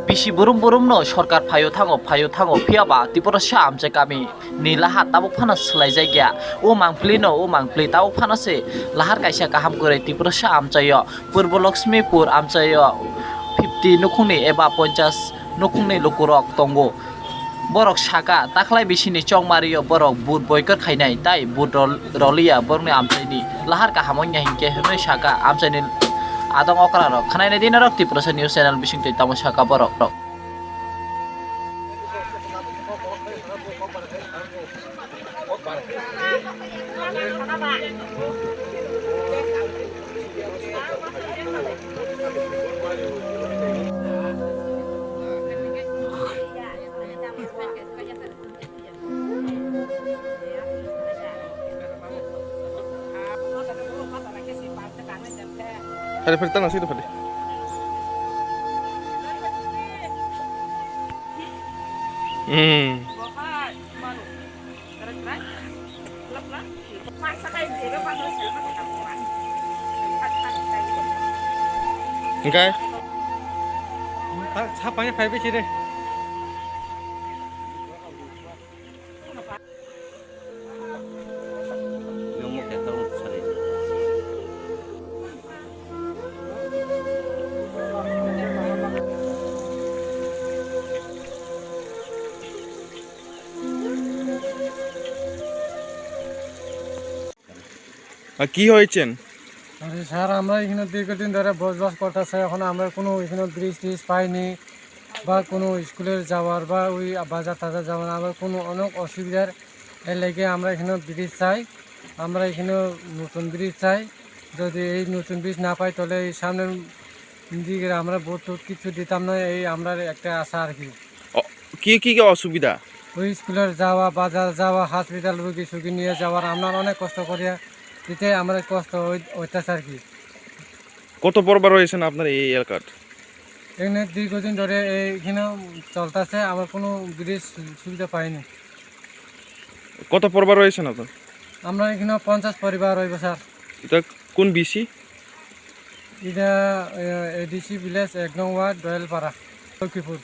bisi burum no sorkar phayo thango phiaba tipura sa amche kami ni laha tabuk phana slai jaigya o mangpli no o mangpli tabuk phana se lahar kaisa kaham kore tipura sa amchayo purbo lakshmipur amchayo 50 nukhungni eba 50 nukhungni lukurok tongo borok saka taklai bisini chongmario borok bud boykor khainai tai bud rolia borni amchaini lahar kahamonya hingke hnoi saka amchaini adong okra rok khanai din rok tipura sa news channel bising toi tamo saka borok rok Ada pertanyaan sih itu Pak. Enggak. Sapanya five sih deh. কি হয়েছেন? আরে sir আমরা এখানে দীর্ঘদিন ধরে বসবাস করতেছে এখন আমরা কোনো এখানে ব্রিজ ট্রিজ পাইনি বা কোনো স্কুলের যাওয়ার বা ওই বাজার টাজার যাওয়ার আমরা কোনো অনেক অসুবিধার এর লেগে আমরা এখানে ব্রিজ চাই আমরা এখানে নতুন ব্রিজ চাই যদি এই নতুন ব্রিজ না পাই তাহলে এই সামনের দিকে আমরা ভোট কিছু দিতাম না এই আমরা একটা আশা আর কি কি অসুবিধা ওই স্কুলের যাওয়া বাজার যাওয়া হসপিটাল রুগী সুগী নিয়ে যাওয়ার আমরা অনেক কষ্ট করিয়া দিতে আমরা কষ্ট অত্যাচার কি কত পরবার রয়েছেন আপনার এই এলাকার এখানে দীর্ঘদিন ধরে এইখানে চলতেছে আমরা কোনো ব্রিজ সুবিধা পাইনি কত পরবার রয়েছেন আপনার আমরা এখানে 50 পরিবার রইব স্যার এটা কোন বিসি এটা এডিসি ভিলেজ 1 নং ওয়ার্ড দয়ালপাড়া লক্ষ্মীপুর